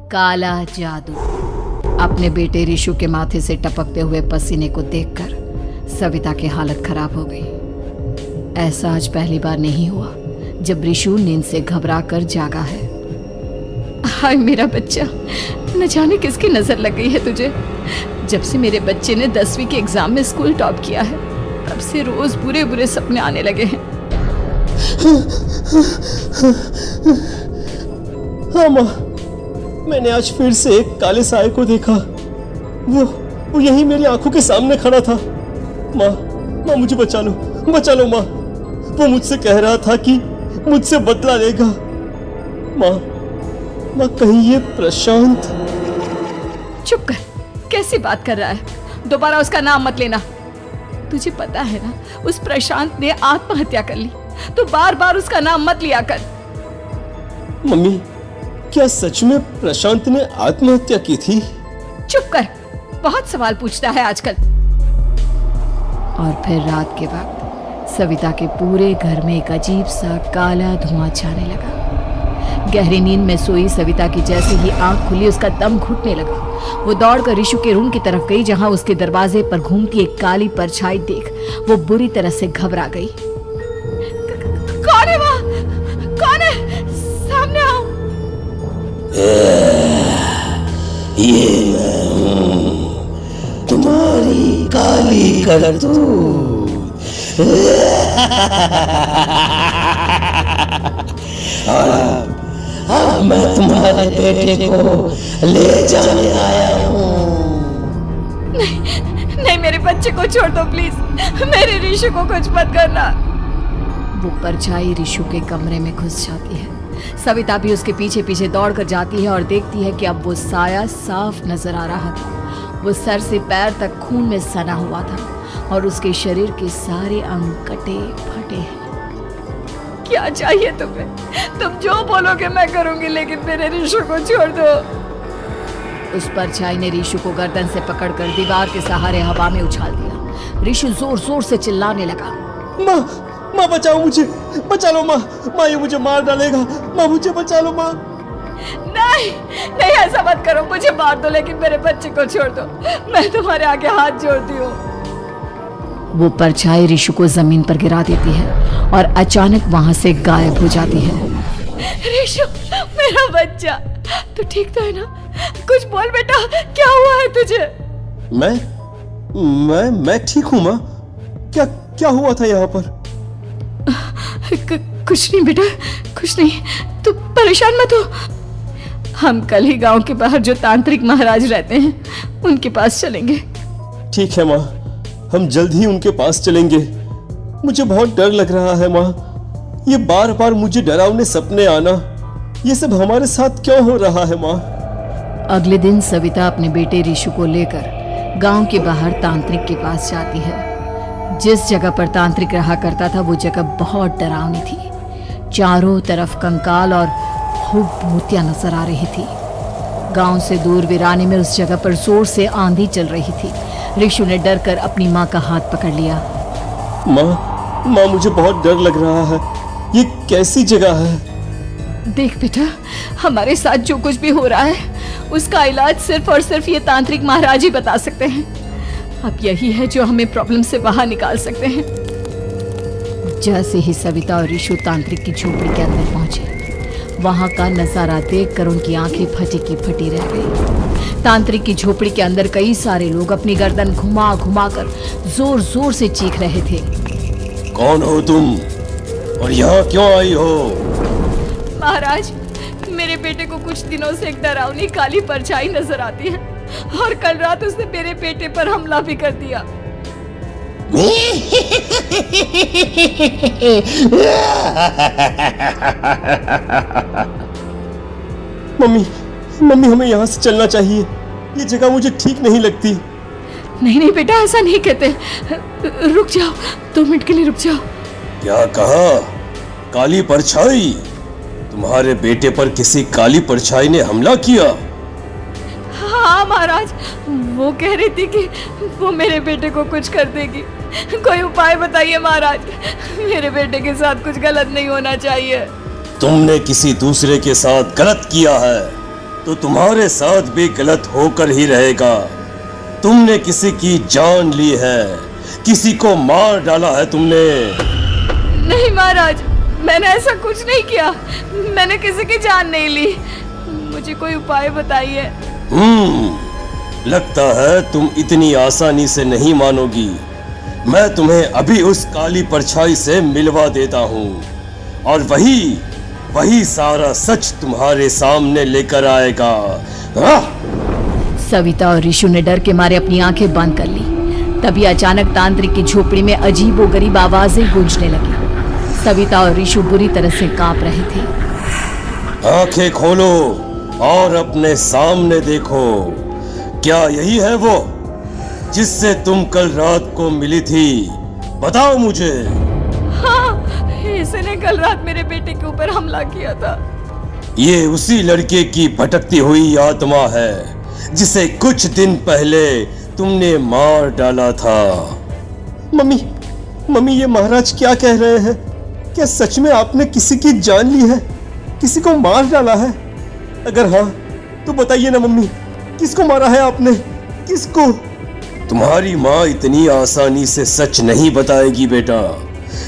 काला जादू। अपने बेटे रिशु के माथे से टपकते हुए पसीने को देखकर सविता की हालत खराब हो गई। ऐसा आज पहली बार नहीं हुआ जब रिशु नींद से घबरा कर जागा है। हाय मेरा बच्चा, न जाने किसकी नजर लग गई है तुझे। जब से मेरे बच्चे ने 10वीं के एग्जाम में स्कूल टॉप किया है तब से रोज बुरे बुरे सपने आने लगे हैं। हाँ माँ, मैंने आज फिर से एक काले साए को देखा। वो यही मेरी आंखों के सामने खड़ा था। माँ मुझे बचा लो माँ। वो मुझसे कह रहा था कि मुझसे बदला लेगा। माँ कहीं ये प्रशांत। चुप कर, कैसी बात कर रहा है? दोबारा उसका नाम मत लेना। तुझे पता है ना, उस प्रशांत ने आत्महत्या कर ली, तो बार बार उसका नाम मत लिया कर। मम्मी, क्या सच में प्रशांत ने आत्महत्या की थी? चुप कर, बहुत सवाल पूछता है आजकल। और फिर रात के वक्त सविता के पूरे घर में एक अजीब सा काला धुआं छाने लगा। गहरी नींद में सोई सविता की जैसे ही आंख खुली उसका दम घुटने लगा। वो दौड़कर रिशु के रूम की तरफ गई जहां उसके दरवाजे पर घूमती एक काली परछाई देख वो बुरी तरह से घबरा गई। कौन है वहां? कौन है? सामने आओ। ये मैं हूं, तुम्हारी काली करतूत। अब मैं तुम्हारे बेटे को ले जाने आया हूँ। नहीं, मेरे बच्चे को छोड़ दो प्लीज। मेरे रिशु को कुछ मत करना। वो परछाई रिशु के कमरे में घुस जाती है। सविता भी उसके पीछे पीछे दौड़कर जाती है और देखती है कि अब वो साया साफ नजर आ रहा था। वो सर से पैर तक खून में सना हुआ था और उसके शरीर के सारे अंग कटे फटे हैं। क्या चाहिए तुम्हें? तुम जो बोलोगे मैं करूंगी, लेकिन मेरे रिशु को छोड़ दो। उस परछाई ने रिशु को गर्दन से पकड़कर दीवार के सहारे हवा में उछाल दिया। रिशु जोर जोर से चिल्लाने लगा। माँ बचाओ मुझे, बचा लो माँ, ये मुझे मार डालेगा। माँ मुझे बचा लो माँ। नहीं, ऐसा मत करो। मुझे मार दो लेकिन मेरे बच्चे को छोड़ दो। मैं तुम्हारे आगे हाथ जोड़ती हूँ। वो परछाई रिशु को जमीन पर गिरा देती है और अचानक वहां से गायब हो जाती है। रिशु, मेरा बच्चा, तू ठीक तो है ना? कुछ बोल बेटा, क्या हुआ है तुझे? मैं ठीक हूँ माँ। क्या हुआ था यहाँ पर? कुछ नहीं बेटा, कुछ नहीं। तू परेशान मत हो। हम कल ही गांव के बाहर जो तांत्रिक महाराज रहते हैं उनके पास चलेंगे। ठीक है माँ, हम जल्द ही उनके पास चलेंगे। मुझे बहुत डर लग रहा है माँ। ये बार बार मुझे डरावने सपने आना, ये सब हमारे साथ क्यों हो रहा है माँ? अगले दिन सविता अपने बेटे रिशु को लेकर गांव के बाहर तांत्रिक के पास जाती है। जिस जगह पर तांत्रिक रहा करता था वो जगह बहुत डरावनी थी। चारों तरफ कंकाल और भूतियां नजर आ रही थी। गांव से दूर वीराने में उस जगह पर जोर से आंधी चल रही थी। रिशु ने डर कर अपनी माँ का हाथ पकड़ लिया। माँ मुझे बहुत डर लग रहा है। ये कैसी जगह है? देख बेटा, हमारे साथ जो कुछ भी हो रहा है उसका इलाज सिर्फ और सिर्फ ये तांत्रिक महाराज ही बता सकते हैं। अब यही है जो हमें प्रॉब्लम से बाहर निकाल सकते हैं। जैसे ही सविता और रिशु तांत्रिक की झोपड़ी के अंदर पहुंचे, वहां का नजारा देखकर उनकी आंखें फटी की फटी रह गई। तांत्रिक की झोपड़ी के अंदर कई सारे लोग अपनी गर्दन घुमा घुमा कर जोर जोर से चीख रहे थे। कौन हो तुम और यहाँ क्यों आई हो? महाराज, मेरे बेटे को कुछ दिनों से एक डरावनी काली परछाई नजर आती है और कल रात उसने मेरे बेटे पर हमला भी कर दिया। मम्मी हमें यहाँ से चलना चाहिए। ये जगह मुझे ठीक नहीं लगती। नहीं बेटा, ऐसा नहीं कहते। रुक जाओ, 2 मिनट के लिए रुक जाओ। क्या कहा? काली परछाई? तुम्हारे बेटे पर किसी काली परछाई ने हमला किया? हाँ महाराज, वो कह रही थी कि वो मेरे बेटे को कुछ कर देगी। कोई उपाय बताइए महाराज, मेरे बेटे के साथ कुछ गलत नहीं होना चाहिए। तुमने किसी दूसरे के साथ गलत किया है, तो तुम्हारे साथ भी गलत होकर ही रहेगा। तुमने किसी की जान ली है, किसी को मार डाला है तुमने। नहीं महाराज, मैंने ऐसा कुछ नहीं किया। मैंने किसी की जान नहीं ली। मुझे कोई उपाय बताइए। लगता है तुम इतनी आसानी से नहीं मानोगी। मैं तुम्हें अभी उस काली परछाई से मिलवा देता हूँ और वही सारा सच तुम्हारे सामने लेकर आएगा। सविता और ऋषु ने डर के मारे अपनी आंखें बंद कर ली। तभी अचानक तांत्रिक की झोपड़ी में अजीबोगरीब आवाजें गूंजने लगी। सविता और ऋषु बुरी तरह से कांप रहे थे। आंखें खोलो और अपने सामने देखो। क्या यही है वो जिससे तुम कल रात को मिली थी? बताओ मुझे। हाँ, इसने कल रात मेरे बेटे के ऊपर हमला किया था। ये उसी लड़के की भटकती हुई आत्मा है जिसे कुछ दिन पहले तुमने मार डाला था। मम्मी ये महाराज क्या कह रहे हैं? क्या सच में आपने किसी की जान ली है, किसी को मार डाला है? अगर हाँ तो बताइए ना मम्मी, किसको मारा है आपने? किसको? तुम्हारी माँ इतनी आसानी से सच नहीं बताएगी बेटा।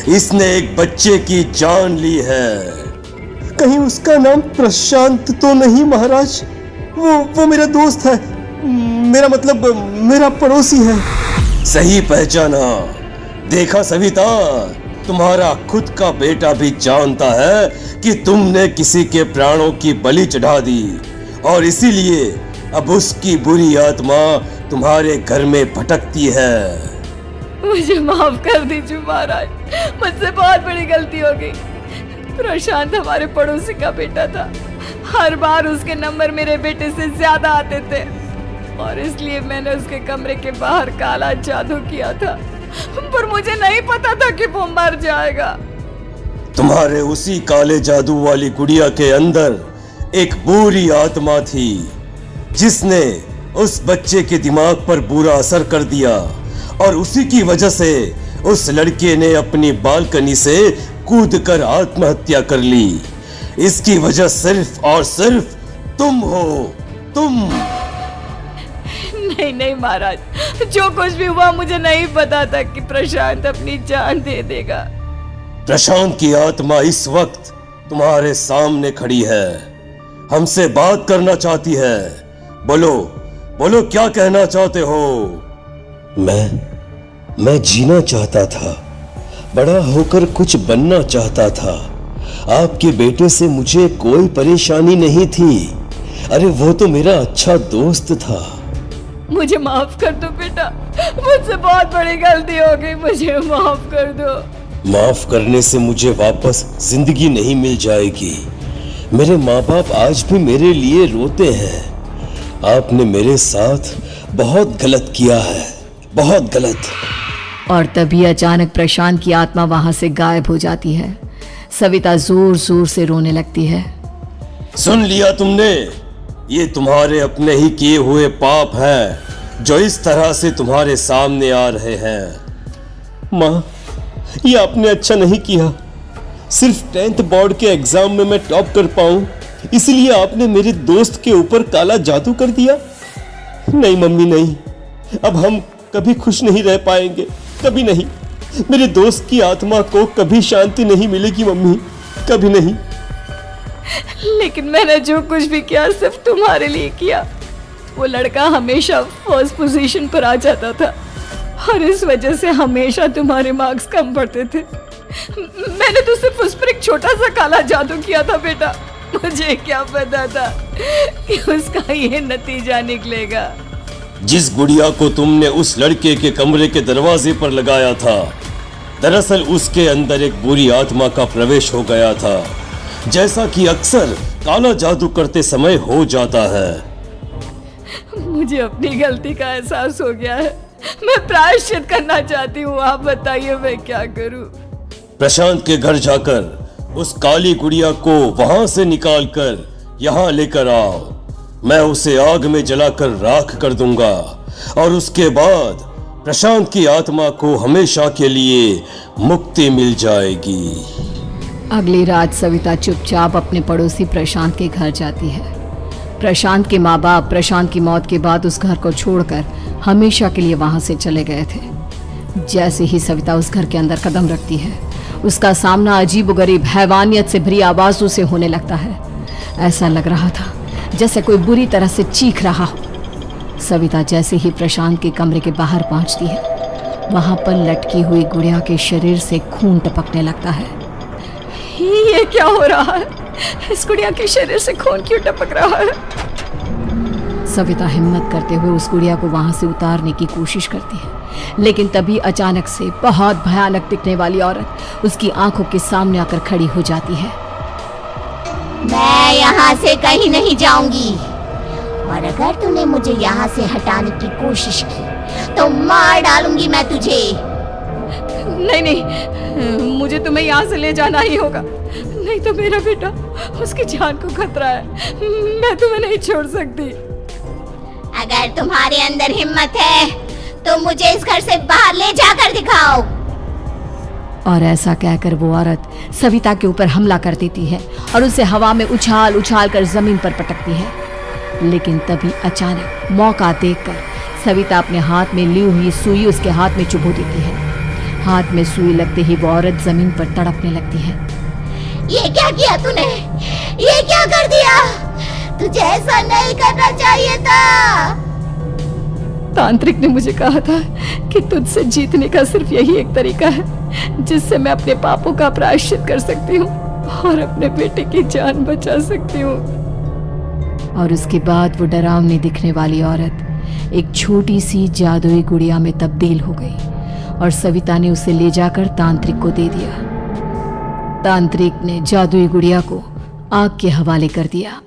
इसने एक बच्चे की जान ली है। कहीं उसका नाम प्रशांत तो नहीं महाराज? वो मेरा दोस्त है, मेरा मतलब मेरा पड़ोसी है। सही पहचाना। देखा सविता, तुम्हारा खुद का बेटा भी जानता है कि तुमने किसी के प्राणों की बलि चढ़ा दी और इसीलिए अब उसकी बुरी आत्मा तुम्हारे घर में भटकती है। मुझे माफ कर दीजिए महाराज, मुझसे बहुत बड़ी गलती हो गई। प्रशांत हमारे पड़ोसी का बेटा था। हर बार उसके नंबर मेरे बेटे से ज्यादा आते थे और इसलिए मैंने उसके कमरे के बाहर काला जादू किया था, पर मुझे नहीं पता था कि वो मर जाएगा। तुम्हारे उसी काले जादू वाली गुड़िया के अंदर एक बुरी आत्मा थी जिसने उस बच्चे के दिमाग पर बुरा असर कर दिया और उसी की वजह से उस लड़के ने अपनी बालकनी से कूदकर आत्महत्या कर ली। इसकी वजह सिर्फ और सिर्फ तुम हो, तुम। नहीं महाराज, जो कुछ भी हुआ मुझे नहीं पता था कि प्रशांत अपनी जान दे देगा। प्रशांत की आत्मा इस वक्त तुम्हारे सामने खड़ी है, हमसे बात करना चाहती है। बोलो क्या कहना चाहते हो? मैं जीना चाहता था, बड़ा होकर कुछ बनना चाहता था। आपके बेटे से मुझे कोई परेशानी नहीं थी। अरे वो तो मेरा अच्छा दोस्त था। मुझे माफ कर दो बेटा, मुझसे बहुत बड़ी गलती हो गई, मुझे माफ कर दो। माफ करने से मुझे वापस जिंदगी नहीं मिल जाएगी। मेरे माँ बाप आज भी मेरे लिए रोते हैं। आपने मेरे साथ बहुत गलत किया है, बहुत गलत। और तभी अचानक प्रशांत की आत्मा वहां से गायब हो जाती है। सविता जोर जोर से रोने लगती है। सुन लिया तुमने? ये तुम्हारे अपने ही किए हुए पाप हैं जो इस तरह से तुम्हारे सामने आ रहे हैं। माँ, ये आपने अच्छा नहीं किया। सिर्फ 10th बोर्ड के एग्जाम में मैं टॉप कर पाऊं, इसलिए आपने मेरे दोस्त के ऊपर काला जादू कर दिया। नहीं मम्मी, नहीं, अब हम कभी खुश नहीं रह पाएंगे, कभी नहीं। मेरे दोस्त की आत्मा को कभी शांति नहीं मिलेगी मम्मी, कभी नहीं। लेकिन मैंने जो कुछ भी किया सिर्फ तुम्हारे लिए किया। वो लड़का हमेशा फर्स्ट पोजीशन पर आ जाता था और इस वजह से हमेशा तुम्हारे मार्क्स कम पड़ते थे। मैंने तो सिर्फ उस पर एक छोटा सा काला जादू किया था बेटा। मुझे क्या पता था कि उसका ये नतीजा निकलेगा। जिस गुड़िया को तुमने उस लड़के के कमरे के दरवाजे पर लगाया था, दरअसल उसके अंदर एक बुरी आत्मा का प्रवेश हो गया था, जैसा कि अक्सर काला जादू करते समय हो जाता है। मुझे अपनी गलती का एहसास हो गया है। मैं प्रायश्चित करना चाहती हूँ। आप बताइए मैं क्या करूँ? प्रशांत के घर जाकर उस काली गुड़िया को वहां से निकालकर यहाँ लेकर आओ। मैं उसे आग में जलाकर राख कर दूंगा और उसके बाद प्रशांत की आत्मा को हमेशा के लिए मुक्ति मिल जाएगी। अगली रात सविता चुपचाप अपने पड़ोसी प्रशांत के घर जाती है। प्रशांत के माँ बाप प्रशांत की मौत के बाद उस घर को छोड़कर हमेशा के लिए वहां से चले गए थे। जैसे ही सविता उस घर के अंदर कदम रखती है, उसका सामना अजीबोगरीब हैवानियत से भरी आवाजों से होने लगता है। ऐसा लग रहा था जैसे कोई बुरी तरह से चीख रहा हो। सविता जैसे ही प्रशांत के कमरे के बाहर पहुंचती है, वहां पर लटकी हुई गुड़िया के शरीर से खून टपकने लगता है। ये क्या हो रहा है? इस गुड़िया के शरीर से खून क्यों टपक रहा है? सविता हिम्मत करते हुए उस गुड़िया को वहां से उतारने की कोशिश करती है, लेकिन तभी अचानक से बहुत भयानक दिखने वाली औरत उसकी आंखों के सामने आकर खड़ी हो जाती है। मैं यहाँ से कहीं नहीं जाऊंगी, और अगर तूने मुझे यहाँ से हटाने की कोशिश की तो मार डालूंगी मैं तुझे। नहीं नहीं, मुझे तुम्हें यहाँ से ले जाना ही होगा, नहीं तो मेरा बेटा, उसकी जान को खतरा है। मैं तुम्हें नहीं छोड़ सकती। अगर तुम्हारे अंदर हिम्मत है तो मुझे इस घर से बाहर ले जाकर दिखाओ। और ऐसा कहकर वो औरत सविता के ऊपर हमला कर देती है और उसे हवा में उछाल उछाल कर जमीन पर पटकती है। लेकिन तभी अचानक मौका देखकर सविता अपने हाथ में ली हुई सुई उसके हाथ में चुभो देती है। हाथ में सुई लगते ही वो औरत जमीन पर तड़पने लगती है। ये क्या किया तूने? ये क्या कर दिया? तुझे ऐसा नहीं करना चाहिए था। तांत्रिक ने मुझे कहा था कि तुझसे जीतने का सिर्फ यही एक तरीका है जिससे मैं अपने पापों का प्रायश्चित कर सकती हूँ और अपने बेटे की जान बचा सकती हूँ। और उसके बाद वो डरावनी दिखने वाली औरत एक छोटी सी जादुई गुड़िया में तब्दील हो गई और सविता ने उसे ले जाकर तांत्रिक को दे दिया। तांत्रिक ने जादुई गुड़िया को आग के हवाले कर दिया।